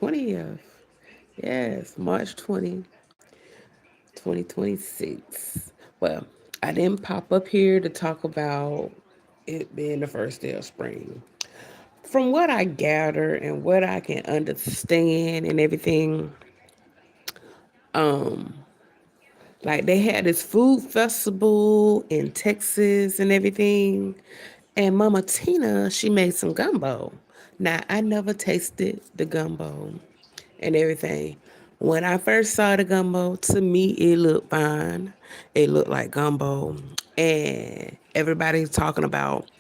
20th. Yes, March 20, 2026. Well, I didn't pop up here to talk about it being the first day of spring. From what I gather and what I can understand and everything, um, like they had this food festival in Texas and everything. And Mama Tina, she made some gumbo. Now I never tasted the gumbo and everything. When I first saw the gumbo, to me it looked fine. It looked like gumbo. And everybody's talking about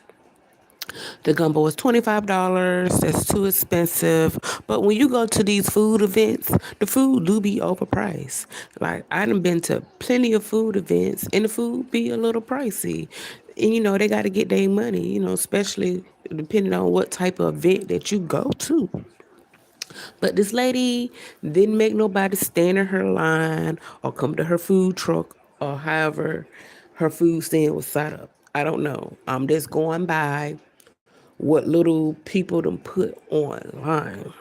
the gumbo is $25. That's too expensive. But when you go to these food events, the food do be overpriced. Like I done been to plenty of food events and the food be a little pricey. And they gotta get their money, especially depending on what type of event that you go to. But this lady didn't make nobody stand in her line or come to her food truck or however her food stand was set up. I don't know. I'm just going by what little people them put online.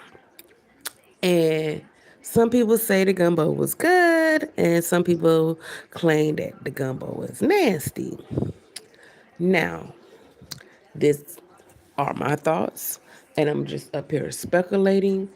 And some people say the gumbo was good, and some people claim that the gumbo was nasty. Now, this are my thoughts, and I'm just up here speculating.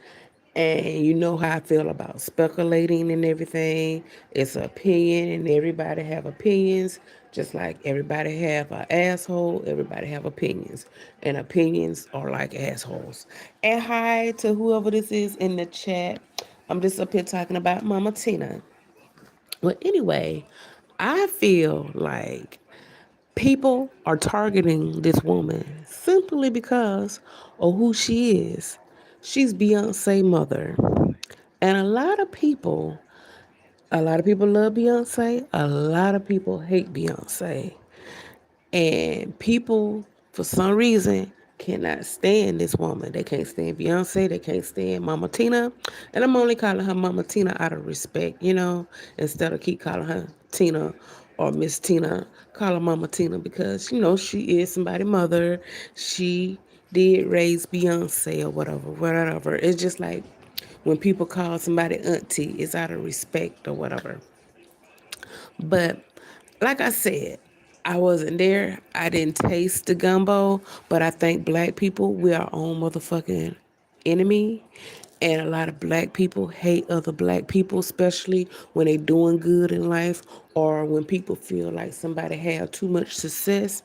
And you know how I feel about speculating and everything. It's an opinion, and everybody have opinions. Just like everybody have an asshole, everybody have opinions, and opinions are like assholes. And hi to whoever this is in the chat. I'm just up here talking about Mama Tina. Well, anyway, I feel like people are targeting this woman simply because of who she is. She's Beyonce's mother. And a lot of people love Beyonce. A lot of people hate Beyonce. And people, for some reason, cannot stand this woman. They can't stand Beyonce. They can't stand Mama Tina. And I'm only calling her Mama Tina out of respect, instead of keep calling her Tina or Miss Tina. Call her Mama Tina because, she is somebody's mother. She did raise Beyonce or whatever, whatever. It's just like when people call somebody auntie, it's out of respect or whatever. But like I said, I wasn't there. I didn't taste the gumbo, but I think black people, we are our own motherfucking enemy. And a lot of black people hate other black people, especially when they doing good in life or when people feel like somebody have too much success.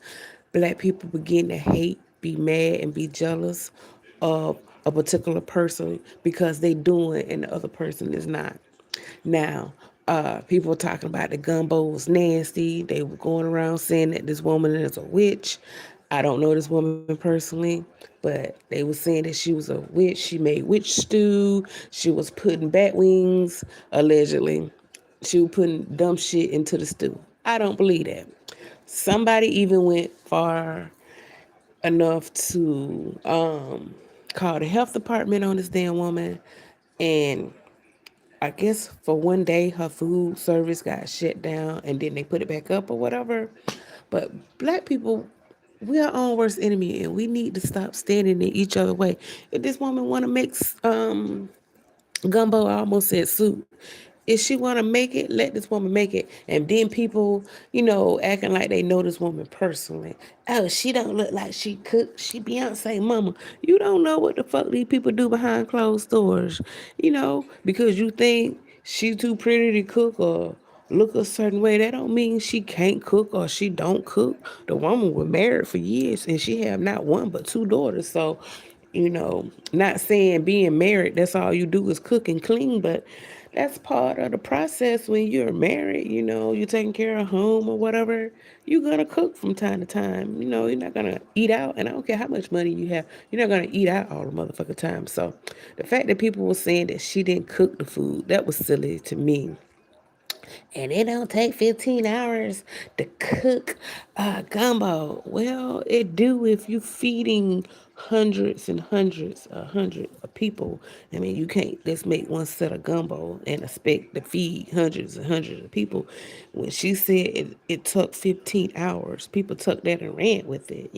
Black people begin to hate, be mad, and be jealous of a particular person because they doing and the other person is not. Now, people were talking about the gumbo was nasty. They were going around saying that this woman is a witch. I don't know this woman personally, but they were saying that she was a witch. She made witch stew. She was putting bat wings, allegedly. She was putting dumb shit into the stew. I don't believe that. Somebody even went far enough to call the health department on this damn woman, and I guess for one day her food service got shut down and then they put it back up or whatever. But black people, we are our own worst enemy and we need to stop standing in each other's way. If this woman want to make gumbo, I almost said soup. If she want to make it, let this woman make it. And then people, acting like they know this woman personally. Oh, she don't look like she cook. She Beyonce mama. You don't know what the fuck these people do behind closed doors. Because you think she too pretty to cook or look a certain way, that don't mean she can't cook or she don't cook. The woman was married for years and she have not one but two daughters. So, not saying being married, that's all you do is cook and clean, but that's part of the process when you're married, you're taking care of home or whatever. You're gonna cook from time to time. You're not gonna eat out, and I don't care how much money you have, you're not gonna eat out all the motherfucking time. So the fact that people were saying that she didn't cook the food, that was silly to me. And it don't take 15 hours to cook gumbo. Well, it do if you feeding hundreds and hundreds of people. I mean, you can't just make one set of gumbo and expect to feed hundreds and hundreds of people. When she said it took 15 hours, people took that and ran with it.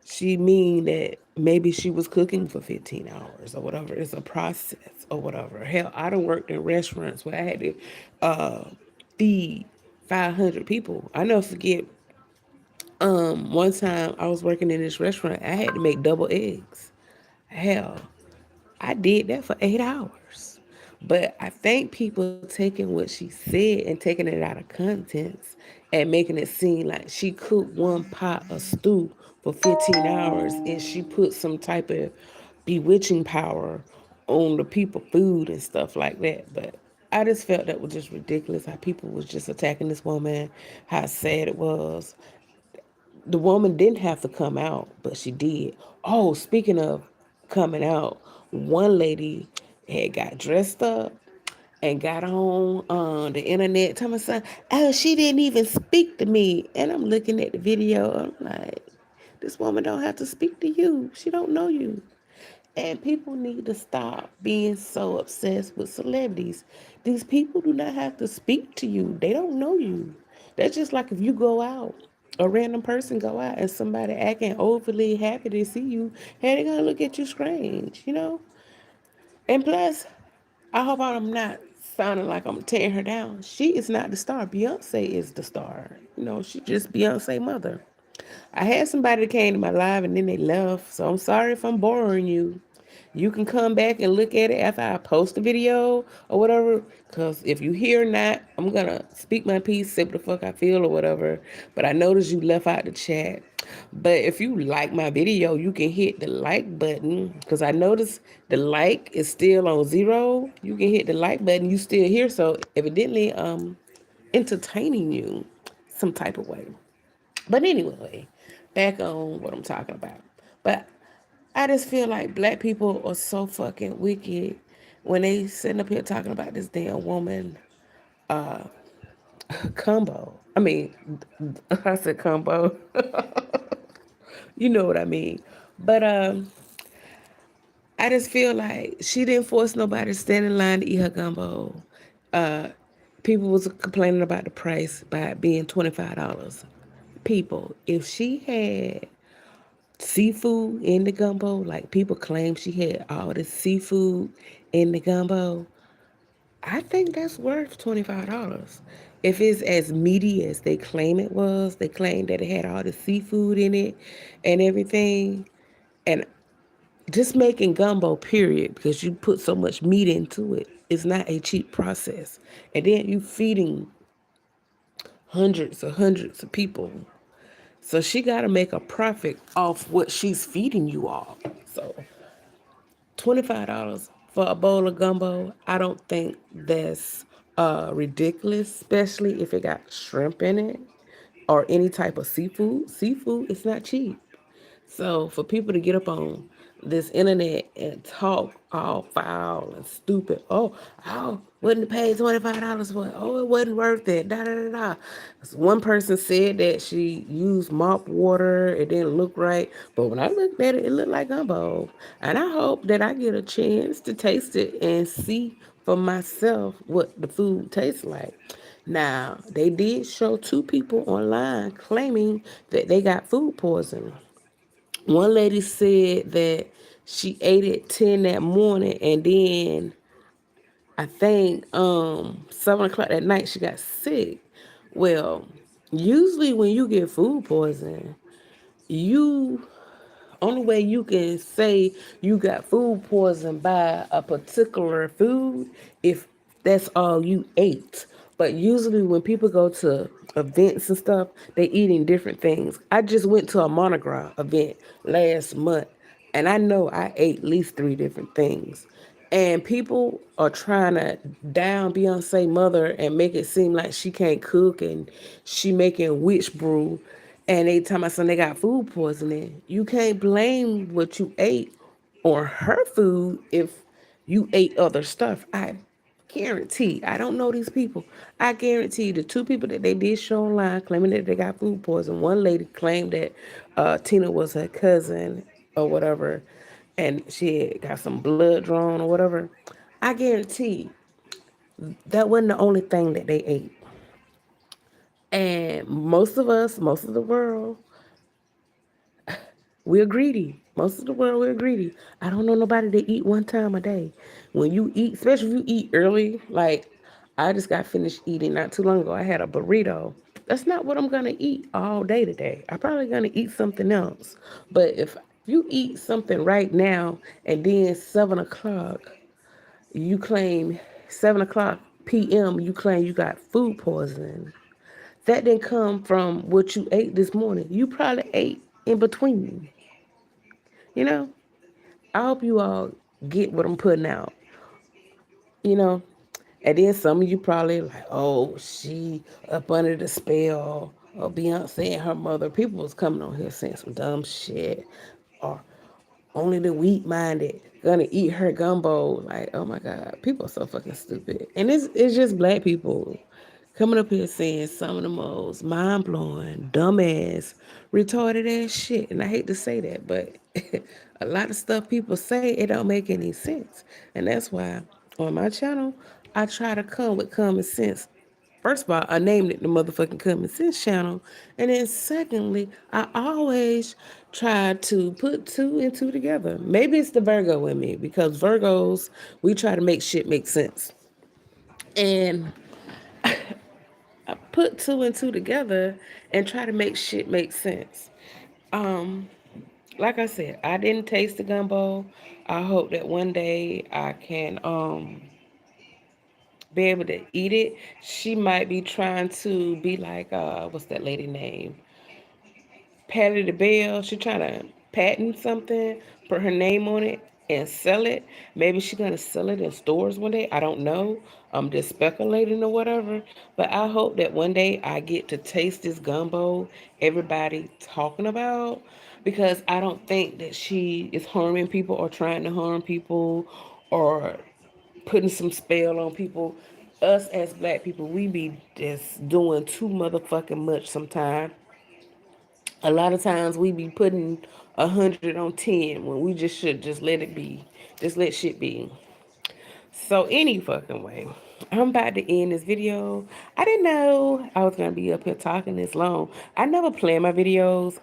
She mean that maybe she was cooking for 15 hours or whatever. It's a process or whatever. Hell, I done worked in restaurants where I had to feed 500 people. I never forget, one time I was working in this restaurant, I had to make double eggs. Hell, I did that for 8 hours. But I think people taking what she said and taking it out of context and making it seem like she cooked one pot of stew for 15 hours and she put some type of bewitching power on the people food and stuff like that. But I just felt that was just ridiculous how people was just attacking this woman, how sad it was. The woman didn't have to come out, but she did. Oh, speaking of coming out, one lady had got dressed up and got on the internet telling me something. Oh, she didn't even speak to me. And I'm looking at the video. I'm like, this woman don't have to speak to you. She don't know you. And people need to stop being so obsessed with celebrities. These people do not have to speak to you. They don't know you. That's just like if you go out, a random person go out and somebody acting overly happy to see you, hey, they're gonna look at you strange, you know? And plus, I hope I'm not sounding like I'm tearing her down. She is not the star. Beyonce is the star. You know, she just Beyonce mother. I had somebody that came to my live and then they left, so I'm sorry if I'm boring you. You can come back and look at it after I post the video or whatever. Cause if you hear not, I'm gonna speak my piece, say what the fuck I feel or whatever. But I noticed you left out the chat. But if you like my video, you can hit the like button. Cause I noticed the like is still on 0. You can hit the like button. You still here, so evidently entertaining you some type of way. But anyway, back on what I'm talking about. But I just feel like black people are so fucking wicked when they sitting up here talking about this damn woman combo. I mean, I said combo. You know what I mean. But I just feel like she didn't force nobody to stand in line to eat her gumbo. Uh, People was complaining about the price by it being $25. People, if she had seafood in the gumbo, like people claim she had all the seafood in the gumbo, I think that's worth $25. If it's as meaty as they claim it was, they claim that it had all the seafood in it and everything. And just making gumbo, period, because you put so much meat into it, is not a cheap process. And then you feeding hundreds of people. So she got to make a profit off what she's feeding you all. So $25 for a bowl of gumbo, I don't think that's ridiculous, especially if it got shrimp in it or any type of seafood. Seafood is not cheap. So for people to get up on this internet and talk all foul and stupid, oh, wouldn't pay $25 for it. Oh, it wasn't worth it. Da da da da. So one person said that she used mop water. It didn't look right, but when I looked at it, it looked like gumbo. And I hope that I get a chance to taste it and see for myself what the food tastes like. Now, they did show two people online claiming that they got food poisoning. One lady said that she ate at 10 that morning and then I think 7 o'clock that night she got sick. Well, usually when you get food poisoning, you only way you can say you got food poisoned by a particular food if that's all you ate. But usually when people go to events and stuff, they eating different things. I just went to a monogram event last month and I know I ate at least 3 different things. And people are trying to down Beyonce mother and make it seem like she can't cook and she making witch brew. And they tell my son they got food poisoning. You can't blame what you ate on her food if you ate other stuff. I guarantee. I don't know these people. I guarantee the two people that they did show online claiming that they got food poisoning. One lady claimed that Tina was her cousin or whatever, and she had got some blood drawn or whatever. I guarantee that wasn't the only thing that they ate. And most of us, most of the world, we're greedy. Most of the world we're greedy. I don't know nobody that eat one time a day. When you eat, especially if you eat early, like I just got finished eating not too long ago. I had a burrito. That's not what I'm gonna eat all day today. I'm probably gonna eat something else. But if you eat something right now and then 7 o'clock, you claim 7 o'clock p.m. you claim you got food poisoning. That didn't come from what you ate this morning. You probably ate in between. You know, I hope you all get what I'm putting out. You know, and then some of you probably like, oh, she up under the spell. Or Beyonce and her mother. People was coming on here saying some dumb shit. Or only the weak minded gonna eat her gumbo. Like, oh my God, people are so fucking stupid. And it's just black people coming up here saying some of the most mind blowing, dumbass, retarded ass shit. And I hate to say that, but a lot of stuff people say it don't make any sense. And that's why on my channel I try to come with common sense. First of all, I named it the motherfucking Common Sense channel. And then secondly, I always try to put two and two together. Maybe it's the Virgo in me because Virgos, we try to make shit make sense. And I put two and two together and try to make shit make sense. Um, like I said, I didn't taste the gumbo. I hope that one day I can be able to eat it. She might be trying to be like what's that lady name? Patty the Bell. She trying to patent something, put her name on it, and sell it. Maybe she's gonna sell it in stores one day. I don't know. I'm just speculating or whatever. But I hope that one day I get to taste this gumbo everybody talking about because I don't think that she is harming people or trying to harm people or putting some spell on people. Us as black people, we be just doing too motherfucking much sometimes. A lot of times we be putting 100 on 10 when we just should just let it be. Just let shit be. So any fucking way, I'm about to end this video. I didn't know I was gonna be up here talking this long. I never plan my videos,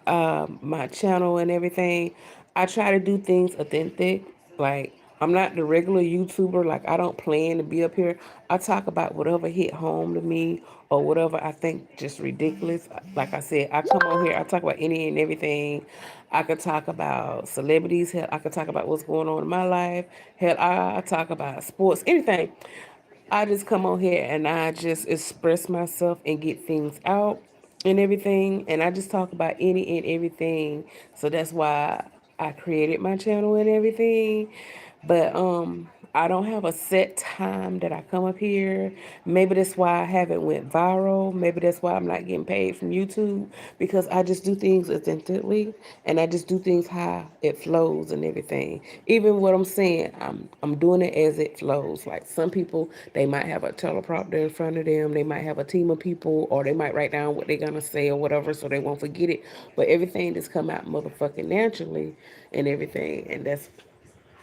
my channel and everything. I try to do things authentic. Like I'm not the regular YouTuber. Like I don't plan to be up here. I talk about whatever hit home to me or whatever I think just ridiculous. Like I said, I come on here. I talk about any and everything. I could talk about celebrities. Hell, I could talk about what's going on in my life. Hell, I talk about sports, anything. I just come on here and I just express myself and get things out and everything. And I just talk about any and everything. So that's why I created my channel and everything. But I don't have a set time that I come up here. Maybe that's why I haven't went viral. Maybe that's why I'm not getting paid from YouTube because I just do things authentically and I just do things how it flows and everything. Even what I'm saying, I'm doing it as it flows. Like some people, they might have a teleprompter in front of them. They might have a team of people or they might write down what they're gonna say or whatever so they won't forget it. But everything just come out motherfucking naturally and everything. And that's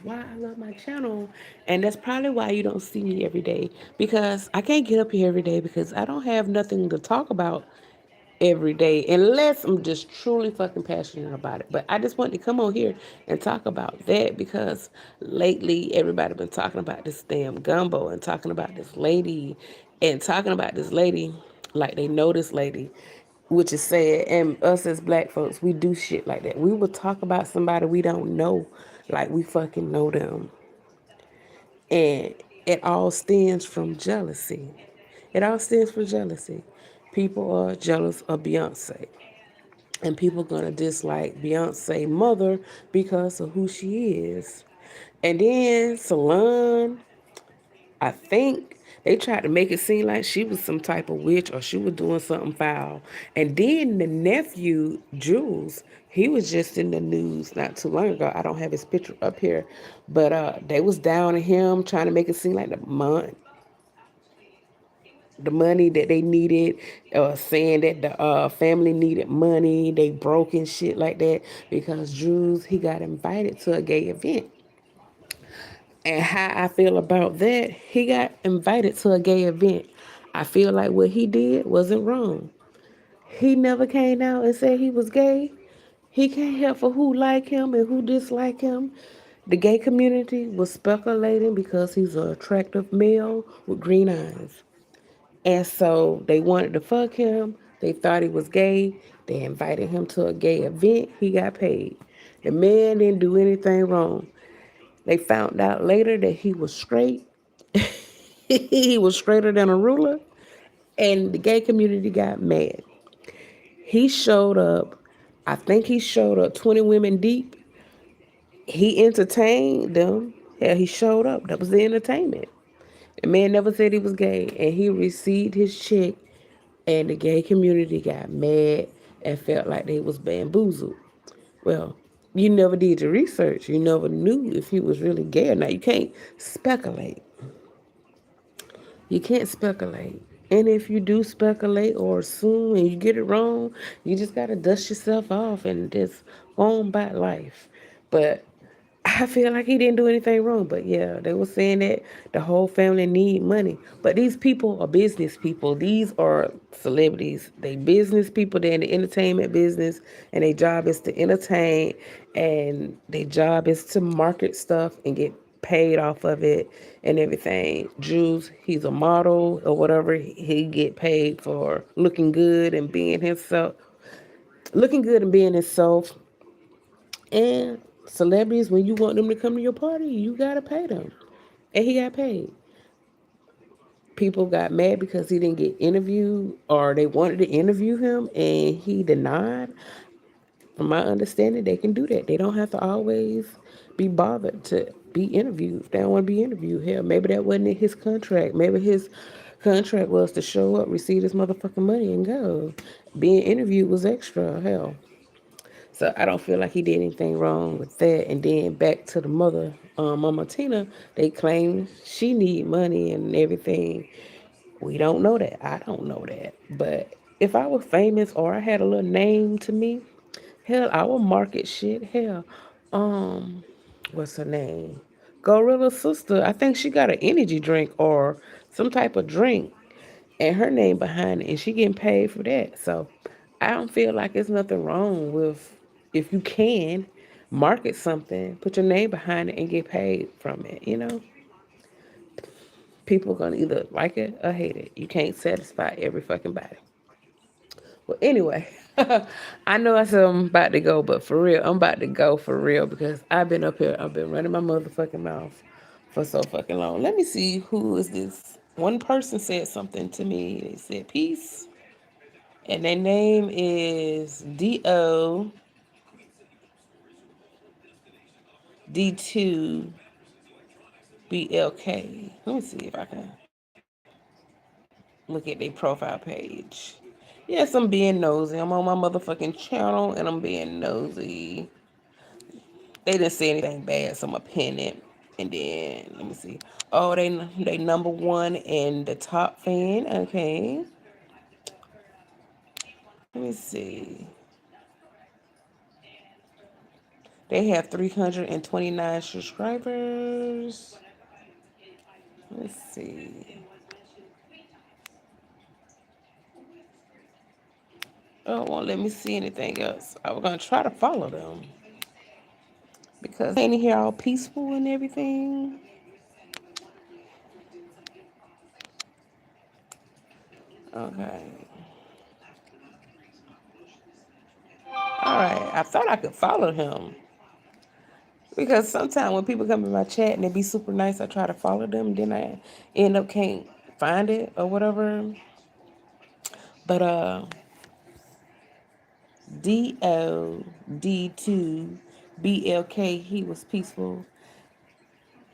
why I love my channel. And that's probably why you don't see me every day. Because I can't get up here every day because I don't have nothing to talk about every day unless I'm just truly fucking passionate about it. But I just want to come on here and talk about that because lately everybody been talking about this damn gumbo and talking about this lady and talking about this lady like they know this lady, which is sad. And us as black folks, we do shit like that. We will talk about somebody we don't know like we fucking know them. And it all stems from jealousy. It all stems from jealousy. People are jealous of Beyonce. And people gonna dislike Beyonce mother because of who she is. And then Salon, I think they tried to make it seem like she was some type of witch or she was doing something foul. And then the nephew, Jules, he was just in the news not too long ago. I don't have his picture up here, but they was down on him trying to make it seem like the money that they needed, saying that the family needed money, they broke and shit like that because Jules he got invited to a gay event. And how I feel about that, he got invited to a gay event. I feel like what he did wasn't wrong. He never came out and said he was gay. He can't help for who like him and who dislike him. The gay community was speculating because he's an attractive male with green eyes. And so they wanted to fuck him. They thought he was gay. They invited him to a gay event. He got paid. The man didn't do anything wrong. They found out later that he was straight. He was straighter than a ruler. And the gay community got mad. He showed up. I think he showed up 20 women deep. He entertained them. Hell, he showed up. That was the entertainment. The man never said he was gay, and he received his check, and the gay community got mad and felt like they was bamboozled. Well, you never did your research. You never knew if he was really gay or not. You can't speculate. You can't speculate. And if you do speculate or assume and you get it wrong, you just gotta dust yourself off and just go on by life. But I feel like he didn't do anything wrong. But yeah, they were saying that the whole family need money. But these people are business people. These are celebrities. They business people. They're in the entertainment business, and their job is to entertain, and their job is to market stuff and get paid off of it and everything. Jules, he's a model or whatever. He get paid for looking good and being himself. And celebrities, when you want them to come to your party, you gotta pay them. And he got paid. People got mad because he didn't get interviewed or they wanted to interview him and he denied. From my understanding, they can do that. They don't have to always be bothered to be interviewed. If they don't want to be interviewed, hell, maybe that wasn't in his contract. Maybe his contract was to show up, receive his motherfucking money, and go. Being interviewed was extra, hell. So I don't feel like he did anything wrong with that. And then back to the mother, Mama Tina, they claim she need money and everything. We don't know that. I don't know that. But if I was famous or I had a little name to me, hell, I would market shit. Hell, um, what's her name? Gorilla's sister. I think she got an energy drink or some type of drink and her name behind it, and she getting paid for that. So I don't feel like there's nothing wrong with if you can market something, put your name behind it, and get paid from it. People gonna either like it or hate it. You can't satisfy every fucking body. Well, anyway, I know I said I'm about to go, but for real, I'm about to go for real because I've been up here, I've been running my motherfucking mouth for so fucking long. Let me see who is this. One person said something to me. They said peace, and their name is DOD2BLK. Let me see if I can look at their profile page. Yes, I'm being nosy. I'm on my motherfucking channel and I'm being nosy. They didn't say anything bad, so I'm gonna pin it. And then let me see. Oh, they number one and the top fan. Okay, let me see. They have 329 subscribers. Let's see. Oh, it won't let me see anything else. I was gonna try to follow them because ain't here all peaceful and everything. Okay. All right. I thought I could follow him because sometimes when people come in my chat and they be super nice, I try to follow them, then I end up can't find it or whatever. But DOD2BLK, he was peaceful.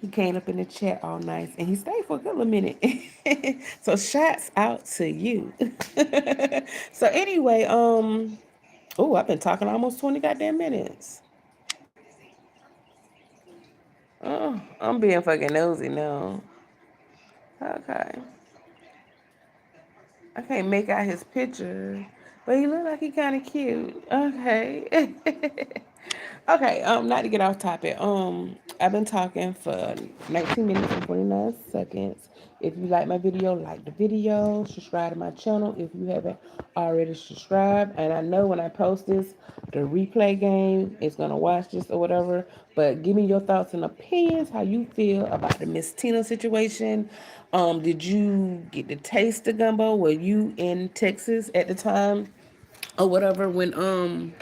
He came up in the chat all nice and he stayed for a good little minute. So shouts out to you. So anyway, oh, I've been talking almost 20 goddamn minutes. Oh, I'm being fucking nosy now. Okay. I can't make out his picture, but he look like he kind of cute. Okay. Okay, not to get off topic. I've been talking for 19 minutes and 29 seconds. If you like my video, like the video, subscribe to my channel if you haven't already subscribed. And I know when I post this, the replay game is gonna watch this or whatever. But give me your thoughts and opinions, how you feel about the Miss Tina situation. Did you get to taste the gumbo? Were you in Texas at the time or whatever when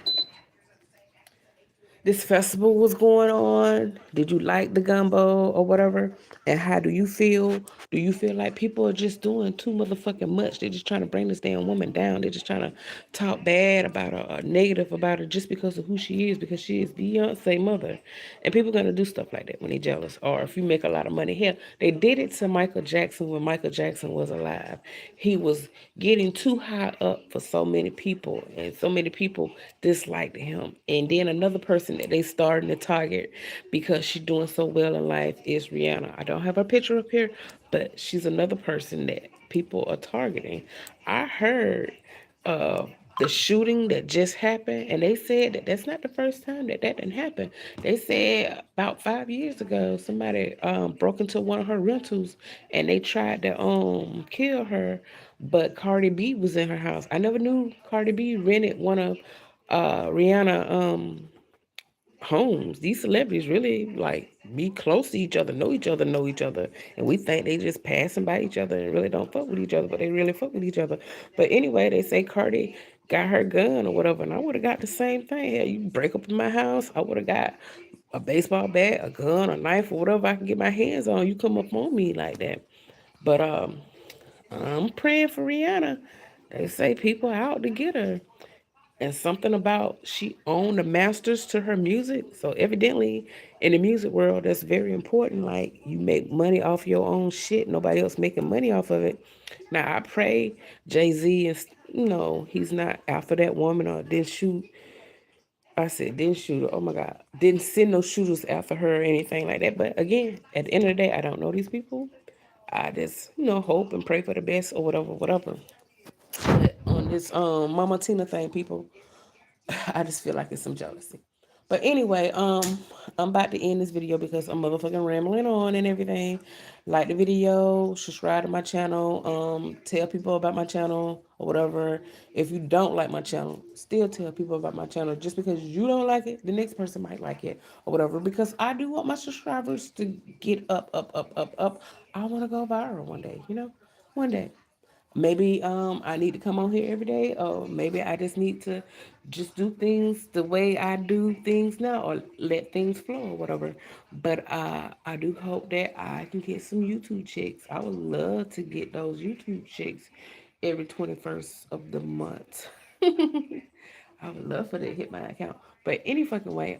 this festival was going on? Did you like the gumbo or whatever? And how do you feel? Do you feel like people are just doing too motherfucking much? They're just trying to bring this damn woman down. They're just trying to talk bad about her or negative about her just because of who she is, because she is Beyonce mother. And people gonna do stuff like that when they jealous. Or if you make a lot of money. Hell, they did it to Michael Jackson when Michael Jackson was alive. He was getting too high up for so many people, and so many people disliked him. And then another person that they starting to target because she's doing so well in life is Rihanna. I don't have her picture up here, but she's another person that people are targeting. I heard uh, the shooting that just happened, and they said that that's not the first time that that didn't happen. They said about 5 years ago, somebody broke into one of her rentals, and they tried to kill her, but Cardi B was in her house. I never knew Cardi B rented one of Rihanna homes. These celebrities really like be close to each other, know each other, and we think they just passing by each other and really don't fuck with each other, but they really fuck with each other. But anyway, they say Cardi got her gun or whatever, and I would have got the same thing. Hell, you break up in my house, I would have got a baseball bat, a gun, a knife, or whatever I can get my hands on. You come up on me like that. But I'm praying for Rihanna. They say people out to get her, and something about she owned the masters to her music. So evidently, in the music world, that's very important. Like you make money off your own shit, nobody else making money off of it. Now I pray Jay-Z is, he's not after that woman or didn't shoot. I said didn't shoot her. Oh my God, didn't send no shooters after her or anything like that. But again, at the end of the day, I don't know these people. I just hope and pray for the best or whatever, whatever. But on this Mama Tina thing, people, I just feel like it's some jealousy. But anyway, I'm about to end this video because I'm motherfucking rambling on and everything. Like the video, subscribe to my channel, tell people about my channel or whatever. If you don't like my channel, still tell people about my channel. Just because you don't like it, the next person might like it or whatever. Because I do want my subscribers to get up, up, up, up, up. I want to go viral one day, one day. Maybe I need to come on here every day, or maybe I just need to just do things the way I do things now, or let things flow or whatever. But I do hope that I can get some YouTube checks. I would love to get those YouTube checks every 21st of the month. I would love for that to hit my account. But any fucking way,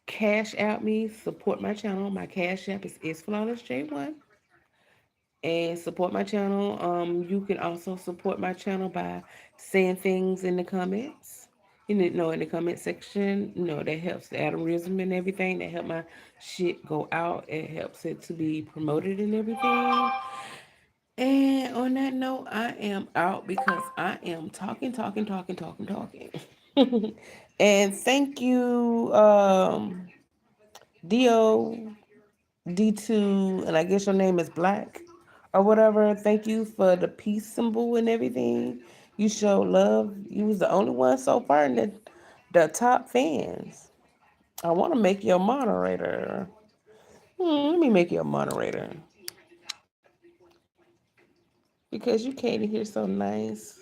cash out me, support my channel. My cash app is flawless J1, and support my channel. You can also support my channel by saying things in the comments. In the comment section. That helps the algorithm and everything. That help my shit go out. It helps it to be promoted and everything. And on that note, I am out because I am talking, talking, talking, talking, talking. And thank you, Do D2, and I guess your name is Black or whatever. Thank you for the peace symbol and everything. You showed love. You was the only one so far in the top fans. I want to make you a moderator. Let me make you a moderator because you came in here so nice.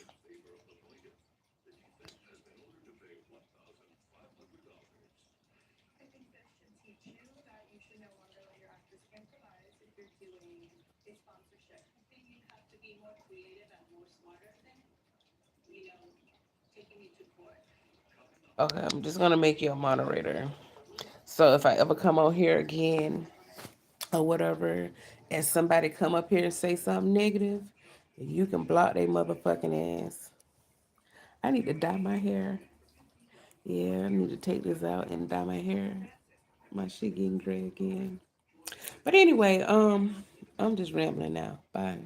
Okay, I'm just gonna make you a moderator. So if I ever come on here again or whatever, and somebody come up here and say something negative, you can block their motherfucking ass. I need to dye my hair. Yeah, I need to take this out and dye my hair. My shit getting gray again. But anyway, I'm just rambling now. Bye.